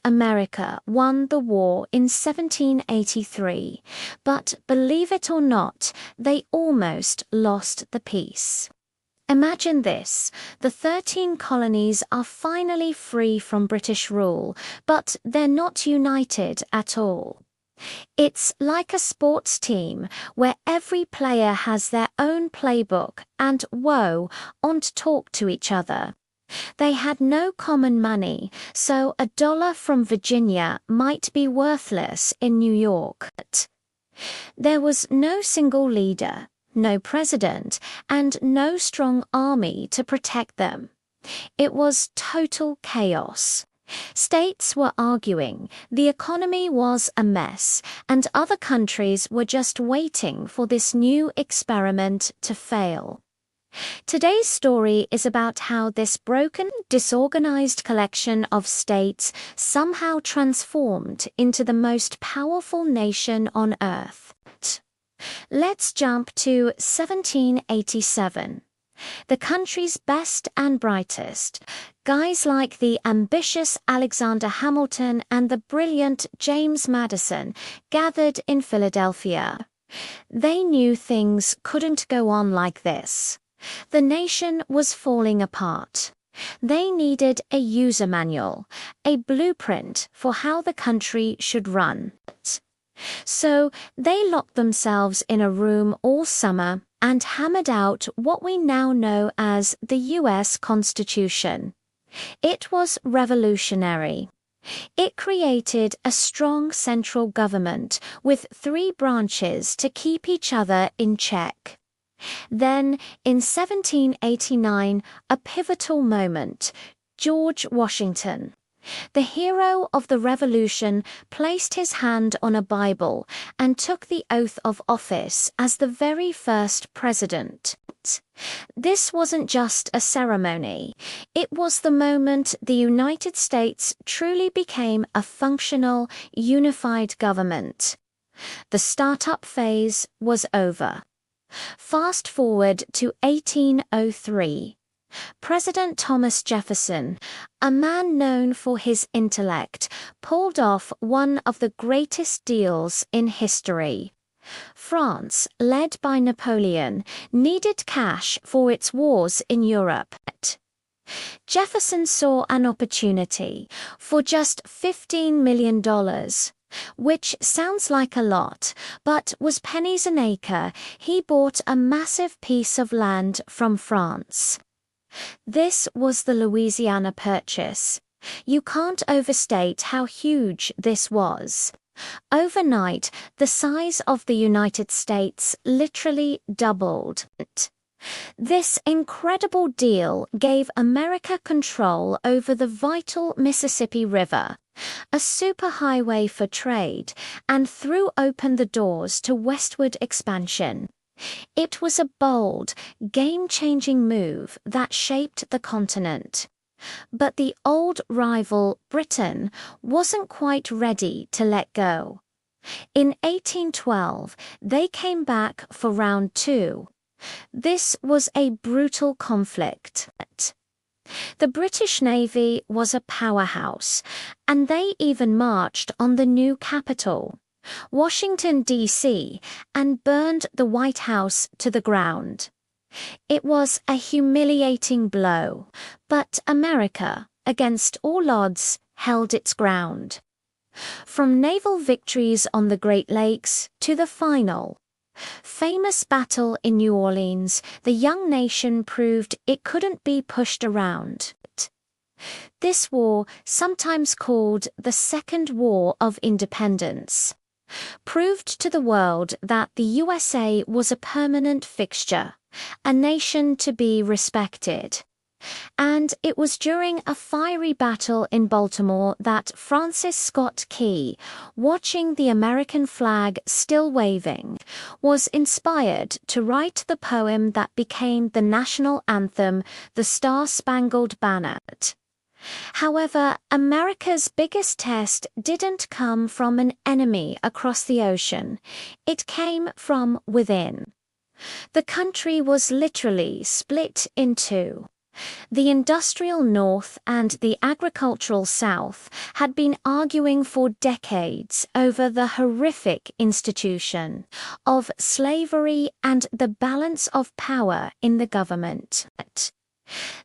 America won the war in 1783, but believe it or not, they almost lost the peace. Imagine this, the 13 colonies are finally free from British rule, but they're not united at all. It's like a sports team where every player has their own playbook and, aren't talk to each other. They had no common money, so $1 from Virginia might be worthless in New York. There was no single leader, no president, and no strong army to protect them. It was total chaos. States were arguing, the economy was a mess, and other countries were just waiting for this new experiment to fail. Today's story is about how this broken, disorganized collection of states somehow transformed into the most powerful nation on Earth. Let's jump to 1787. The country's best and brightest, guys like the ambitious Alexander Hamilton and the brilliant James Madison, gathered in Philadelphia. They knew things couldn't go on like this. The nation was falling apart. They needed a user manual, a blueprint for how the country should run. So they locked themselves in a room all summer and hammered out what we now know as the U.S. Constitution. It was revolutionary. It created a strong central government with 3 branches to keep each other in check. Then, in 1789, a pivotal moment, George Washington, the hero of the Revolution, placed his hand on a Bible and took the oath of office as the very first president. This wasn't just a ceremony. It was the moment the United States truly became a functional, unified government. The startup phase was over. Fast forward to 1803. President Thomas Jefferson, a man known for his intellect, pulled off one of the greatest deals in history. France, led by Napoleon, needed cash for its wars in Europe. Jefferson saw an opportunity for just $15 million. Which sounds like a lot, but was pennies an acre. He bought a massive piece of land from France. This was the Louisiana Purchase. You can't overstate how huge this was. Overnight, the size of the United States literally doubled. This incredible deal gave America control over the vital Mississippi River, a superhighway for trade, and threw open the doors to westward expansion. It was a bold, game-changing move that shaped the continent. But the old rival, Britain, wasn't quite ready to let go. In 1812, they came back for round 2. This was a brutal conflict. The British Navy was a powerhouse, and they even marched on the new capital, Washington, D.C., and burned the White House to the ground. It was a humiliating blow, but America, against all odds, held its ground. From naval victories on the Great Lakes to the final famous battle in New Orleans, the young nation proved it couldn't be pushed around. This war, sometimes called the Second War of Independence, proved to the world that the USA was a permanent fixture, a nation to be respected. And it was during a fiery battle in Baltimore that Francis Scott Key, watching the American flag still waving, was inspired to write the poem that became the national anthem, The Star-Spangled Banner. However, America's biggest test didn't come from an enemy across the ocean. It came from within. The country was literally split in two. The industrial North and the agricultural South had been arguing for decades over the horrific institution of slavery and the balance of power in the government.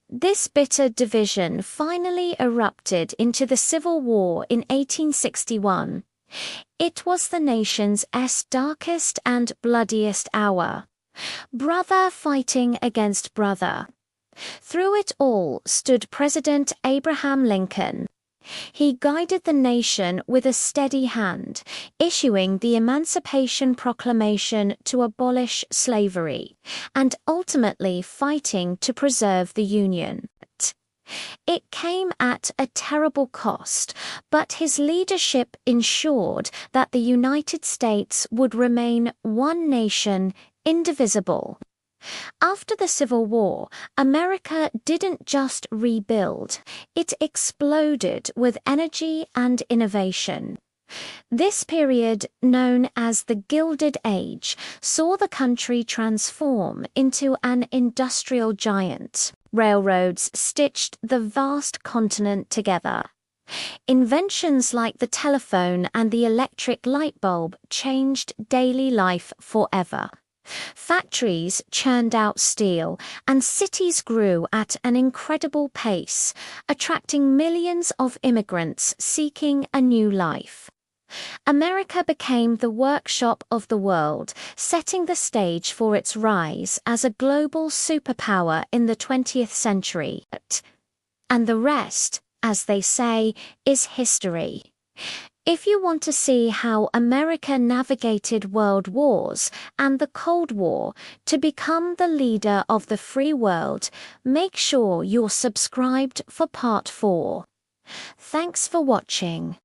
This bitter division finally erupted into the Civil War in 1861. It was the nation's darkest and bloodiest hour. Brother fighting against brother. Through it all stood President Abraham Lincoln. He guided the nation with a steady hand, issuing the Emancipation Proclamation to abolish slavery, and ultimately fighting to preserve the Union. It came at a terrible cost, but his leadership ensured that the United States would remain one nation, indivisible. After the Civil War, America didn't just rebuild, it exploded with energy and innovation. This period, known as the Gilded Age, saw the country transform into an industrial giant. Railroads stitched the vast continent together. Inventions like the telephone and the electric light bulb changed daily life forever. Factories churned out steel, and cities grew at an incredible pace, attracting millions of immigrants seeking a new life. America became the workshop of the world, setting the stage for its rise as a global superpower in the 20th century. And the rest, as they say, is history. If you want to see how America navigated world wars and the Cold War to become the leader of the free world, make sure you're subscribed for part 4. Thanks for watching.